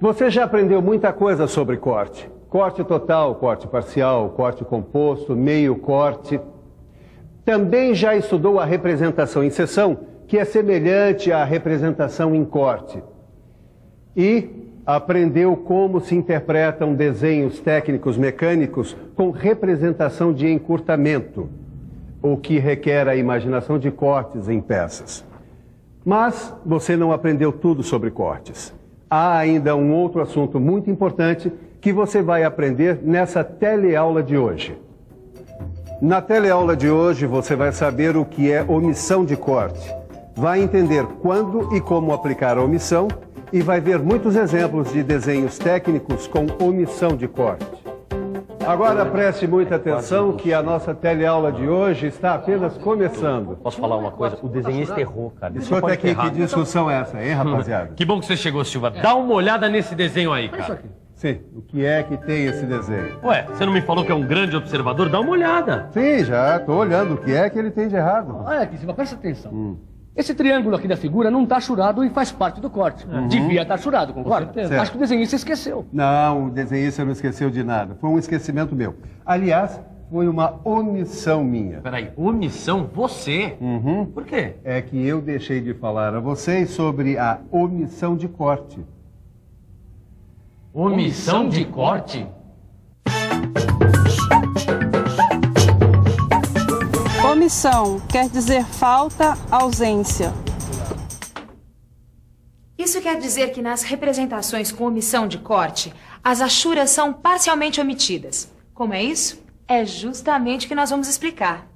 Você já aprendeu muita coisa sobre corte. Corte total, corte parcial, corte composto, meio corte. Também já estudou a representação em seção, que é semelhante à representação em corte. E aprendeu como se interpretam desenhos técnicos mecânicos com representação de encurtamento, o que requer a imaginação de cortes em peças. Mas você não aprendeu tudo sobre cortes. Há ainda um outro assunto muito importante que você vai aprender nessa teleaula de hoje. Na teleaula de hoje você vai saber o que é omissão de corte, vai entender quando e como aplicar a omissão e vai ver muitos exemplos de desenhos técnicos com omissão de corte. Agora preste muita atenção que a nossa teleaula de hoje está apenas começando. Posso falar uma coisa? O desenhista errou, cara. Escuta aqui, que discussão é essa, hein, rapaziada? Que bom que você chegou, Silva. Dá uma olhada nesse desenho aí, cara. Sim, o que é que tem esse desenho? Ué, você não me falou que é um grande observador? Dá uma olhada. Sim, já estou olhando. O que é que ele tem de errado? Olha aqui, Silva, presta atenção. Esse triângulo aqui da figura não está achurado e faz parte do corte. Devia estar achurado, concorda? Acho que o desenhista esqueceu. Não, o desenhista não esqueceu de nada. Foi um esquecimento meu. Aliás, foi uma omissão minha. Peraí, omissão? Você? Por quê? É que eu deixei de falar a vocês sobre a omissão de corte. Omissão de corte? Omissão quer dizer falta, ausência. Isso quer dizer que nas representações com omissão de corte, as achuras são parcialmente omitidas. Como é isso? É justamente o que nós vamos explicar.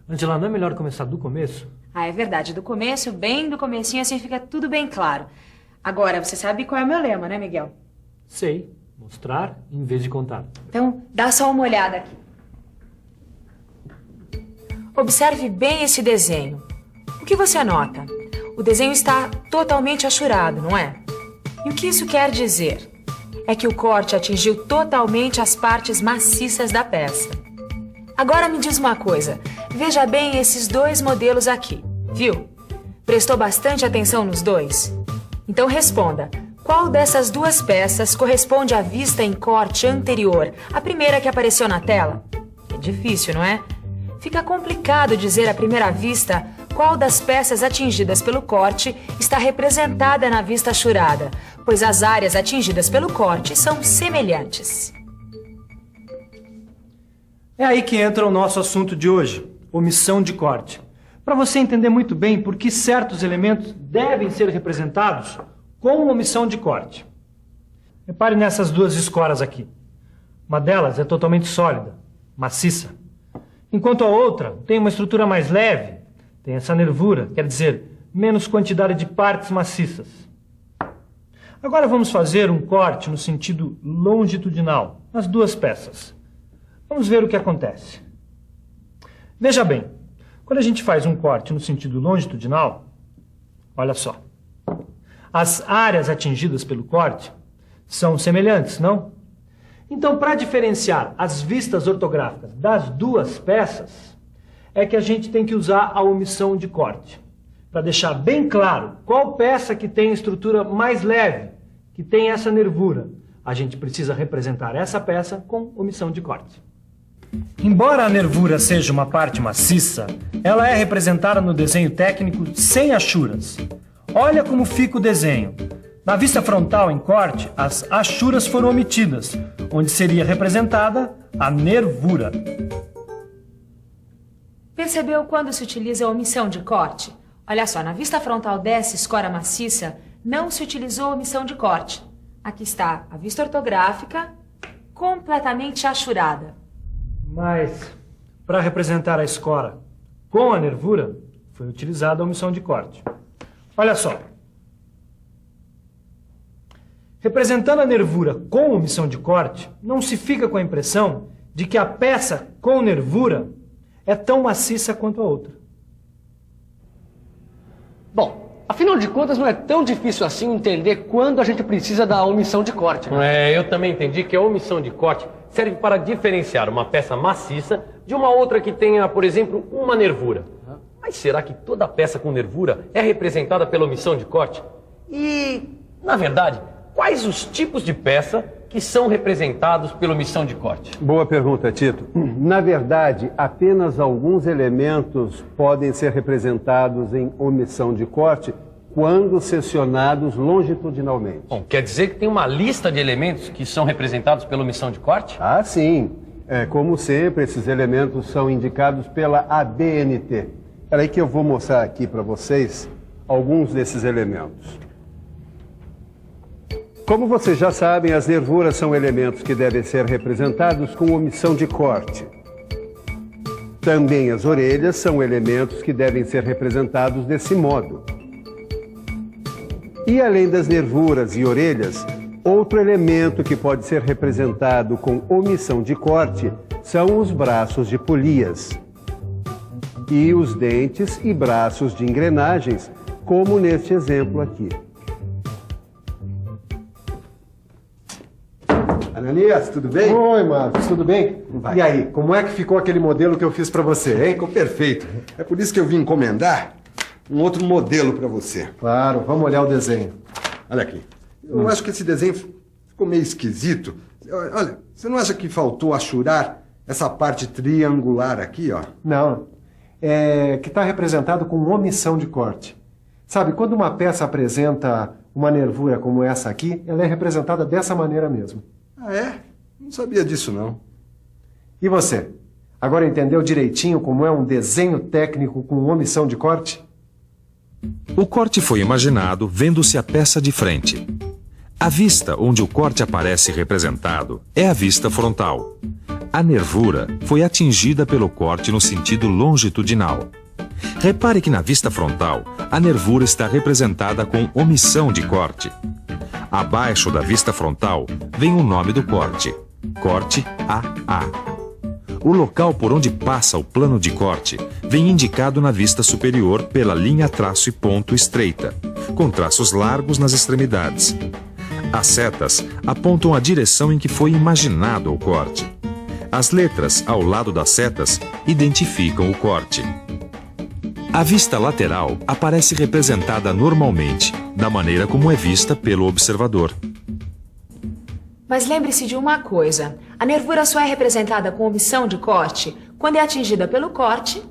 Angela, não é melhor começar do começo? Ah, é verdade. Do começo, bem do comecinho, assim fica tudo bem claro. Agora, você sabe qual é o meu lema, né, Miguel? Sei. Mostrar em vez de contar. Então, dá só uma olhada aqui. Observe bem esse desenho. O que você nota? O desenho está totalmente achurado, não é? E o que isso quer dizer? É que o corte atingiu totalmente as partes maciças da peça. Agora me diz uma coisa. Veja bem esses dois modelos aqui, viu? Prestou bastante atenção nos dois? Então responda. Qual dessas duas peças corresponde à vista em corte anterior, a primeira que apareceu na tela? É difícil, não é? Fica complicado dizer à primeira vista qual das peças atingidas pelo corte está representada na vista achurada, pois as áreas atingidas pelo corte são semelhantes. É aí que entra o nosso assunto de hoje, omissão de corte. Para você entender muito bem por que certos elementos devem ser representados com omissão de corte. Repare nessas duas escoras aqui. Uma delas é totalmente sólida, maciça. Enquanto a outra tem uma estrutura mais leve, tem essa nervura, quer dizer, menos quantidade de partes maciças. Agora vamos fazer um corte no sentido longitudinal, nas duas peças. Vamos ver o que acontece. Veja bem, quando a gente faz um corte no sentido longitudinal, olha só. As áreas atingidas pelo corte são semelhantes, não? Então, para diferenciar as vistas ortográficas das duas peças, é que a gente tem que usar a omissão de corte. Para deixar bem claro qual peça que tem a estrutura mais leve, que tem essa nervura, a gente precisa representar essa peça com omissão de corte. Embora a nervura seja uma parte maciça, ela é representada no desenho técnico sem achuras. Olha como fica o desenho. Na vista frontal em corte, as achuras foram omitidas, onde seria representada a nervura. Percebeu quando se utiliza a omissão de corte? Olha só, na vista frontal dessa escora maciça, não se utilizou a omissão de corte. Aqui está a vista ortográfica completamente achurada. Mas, para representar a escora com a nervura, foi utilizada a omissão de corte. Olha só. Representando a nervura com omissão de corte, não se fica com a impressão de que a peça com nervura é tão maciça quanto a outra. Bom, afinal de contas não é tão difícil assim entender quando a gente precisa da omissão de corte. Né? Eu também entendi que a omissão de corte serve para diferenciar uma peça maciça de uma outra que tenha, por exemplo, uma nervura. Mas será que toda peça com nervura é representada pela omissão de corte? E, na verdade, quais os tipos de peça que são representados pela omissão de corte? Boa pergunta, Tito. Na verdade, apenas alguns elementos podem ser representados em omissão de corte quando seccionados longitudinalmente. Bom, quer dizer que tem uma lista de elementos que são representados pela omissão de corte? Ah, sim. Como sempre, esses elementos são indicados pela ABNT. Espera aí que eu vou mostrar aqui para vocês alguns desses elementos. Como vocês já sabem, as nervuras são elementos que devem ser representados com omissão de corte. Também as orelhas são elementos que devem ser representados desse modo. E além das nervuras e orelhas, outro elemento que pode ser representado com omissão de corte são os braços de polias e os dentes e braços de engrenagens, como neste exemplo aqui. Ananias, tudo bem? Oi, Marcos, tudo bem? Vai. E aí, como é que ficou aquele modelo que eu fiz pra você, hein? Ficou perfeito. É por isso que eu vim encomendar um outro modelo pra você. Claro, vamos olhar o desenho. Olha aqui. Eu acho que esse desenho ficou meio esquisito. Olha, você não acha que faltou achurar essa parte triangular aqui, ó? Não, é que está representado com omissão de corte. Sabe, quando uma peça apresenta uma nervura como essa aqui, ela é representada dessa maneira mesmo. Ah, é? Não sabia disso, não. E você? Agora entendeu direitinho como é um desenho técnico com omissão de corte? O corte foi imaginado vendo-se a peça de frente. A vista onde o corte aparece representado é a vista frontal. A nervura foi atingida pelo corte no sentido longitudinal. Repare que na vista frontal, a nervura está representada com omissão de corte. Abaixo da vista frontal vem o nome do corte, corte AA. O local por onde passa o plano de corte vem indicado na vista superior pela linha traço e ponto estreita, com traços largos nas extremidades. As setas apontam a direção em que foi imaginado o corte. As letras ao lado das setas identificam o corte. A vista lateral aparece representada normalmente, da maneira como é vista pelo observador. Mas lembre-se de uma coisa, a nervura só é representada com omissão de corte quando é atingida pelo corte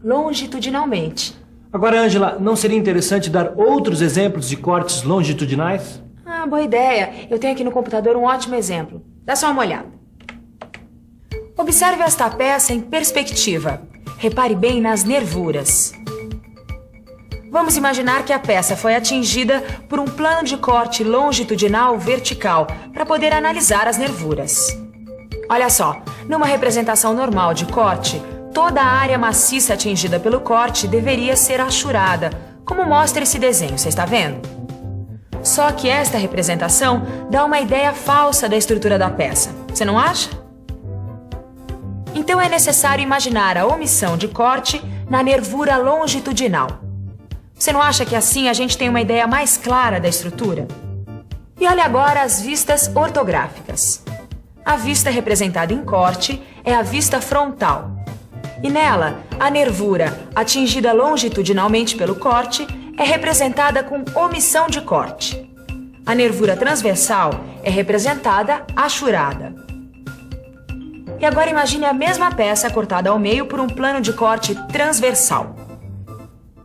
longitudinalmente. Agora, Ângela, não seria interessante dar outros exemplos de cortes longitudinais? Ah, boa ideia. Eu tenho aqui no computador um ótimo exemplo. Dá só uma olhada. Observe esta peça em perspectiva. Repare bem nas nervuras. Vamos imaginar que a peça foi atingida por um plano de corte longitudinal vertical para poder analisar as nervuras. Olha só, numa representação normal de corte, toda a área maciça atingida pelo corte deveria ser achurada, como mostra esse desenho, você está vendo? Só que esta representação dá uma ideia falsa da estrutura da peça, você não acha? Então é necessário imaginar a omissão de corte na nervura longitudinal. Você não acha que assim a gente tem uma ideia mais clara da estrutura? E olha agora as vistas ortográficas. A vista representada em corte é a vista frontal. E nela, a nervura atingida longitudinalmente pelo corte é representada com omissão de corte. A nervura transversal é representada achurada. E agora imagine a mesma peça cortada ao meio por um plano de corte transversal.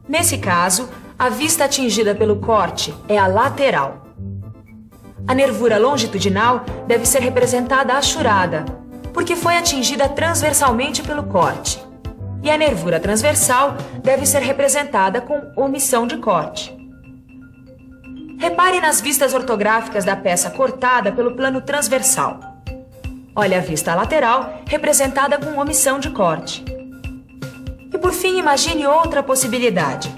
Nesse caso, a vista atingida pelo corte é a lateral. A nervura longitudinal deve ser representada achurada, porque foi atingida transversalmente pelo corte. E a nervura transversal deve ser representada com omissão de corte. Repare nas vistas ortográficas da peça cortada pelo plano transversal. Olha a vista lateral representada com omissão de corte. E por fim, imagine outra possibilidade.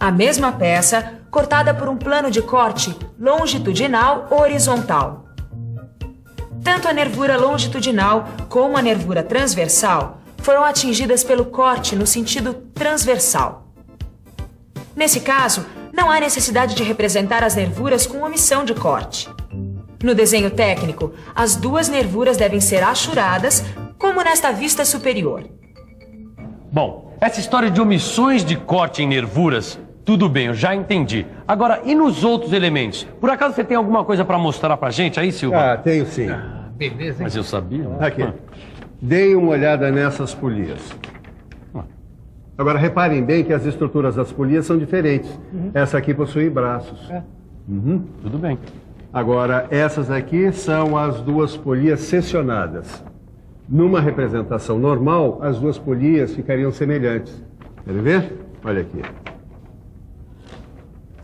A mesma peça cortada por um plano de corte longitudinal horizontal. Tanto a nervura longitudinal como a nervura transversal foram atingidas pelo corte no sentido transversal. Nesse caso, não há necessidade de representar as nervuras com omissão de corte. No desenho técnico, as duas nervuras devem ser achuradas, como nesta vista superior. Bom, essa história de omissões de corte em nervuras Tudo bem, eu já entendi. Agora, e nos outros elementos? Por acaso você tem alguma coisa para mostrar pra gente aí, Silva? Tenho sim. Beleza, hein? Mas eu sabia. Aqui. Deem uma olhada nessas polias. Agora, reparem bem que as estruturas das polias são diferentes. Essa aqui possui braços. Tudo bem. Agora, essas aqui são as duas polias seccionadas. Numa representação normal, as duas polias ficariam semelhantes. Querem ver? Olha aqui.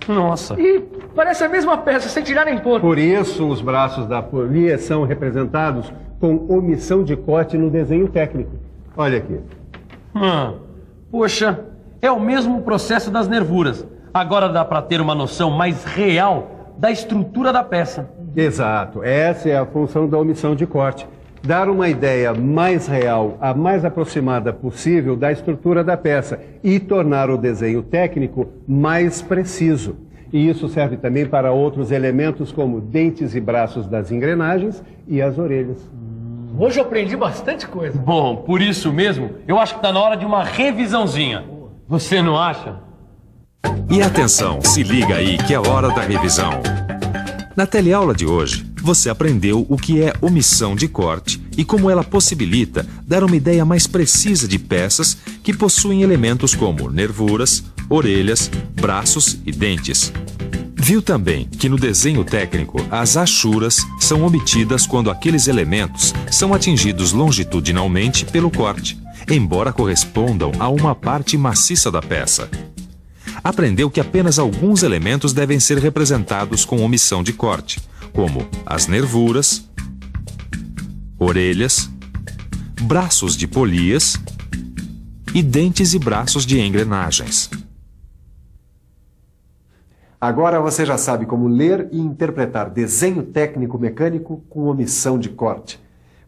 Nossa. E parece a mesma peça, sem tirar nem pôr. Por isso, os braços da polia são representados com omissão de corte no desenho técnico. Olha aqui. Poxa, é o mesmo processo das nervuras. Agora dá para ter uma noção mais real da estrutura da peça. Exato. Essa é a função da omissão de corte. Dar uma ideia mais real, a mais aproximada possível da estrutura da peça e tornar o desenho técnico mais preciso. E isso serve também para outros elementos como dentes e braços das engrenagens e as orelhas. Hoje eu aprendi bastante coisa. Bom, por isso mesmo, eu acho que está na hora de uma revisãozinha. Você não acha? E atenção, se liga aí que é hora da revisão. Na teleaula de hoje, você aprendeu o que é omissão de corte e como ela possibilita dar uma ideia mais precisa de peças que possuem elementos como nervuras, orelhas, braços e dentes. Viu também que no desenho técnico as achuras são omitidas quando aqueles elementos são atingidos longitudinalmente pelo corte, embora correspondam a uma parte maciça da peça. Aprendeu que apenas alguns elementos devem ser representados com omissão de corte, como as nervuras, orelhas, braços de polias e dentes e braços de engrenagens. Agora você já sabe como ler e interpretar desenho técnico mecânico com omissão de corte.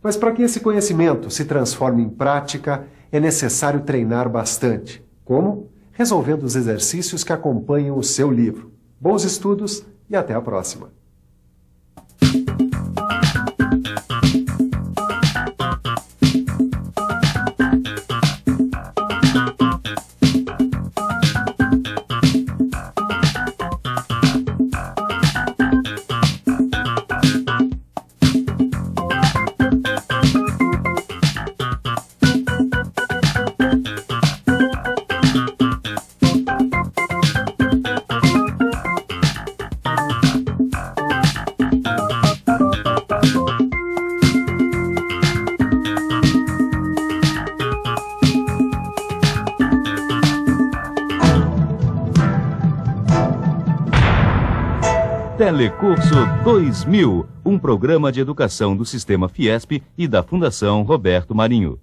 Mas para que esse conhecimento se transforme em prática, é necessário treinar bastante. Como? Resolvendo os exercícios que acompanham o seu livro. Bons estudos e até a próxima! Telecurso 2000, um programa de educação do Sistema Fiesp e da Fundação Roberto Marinho.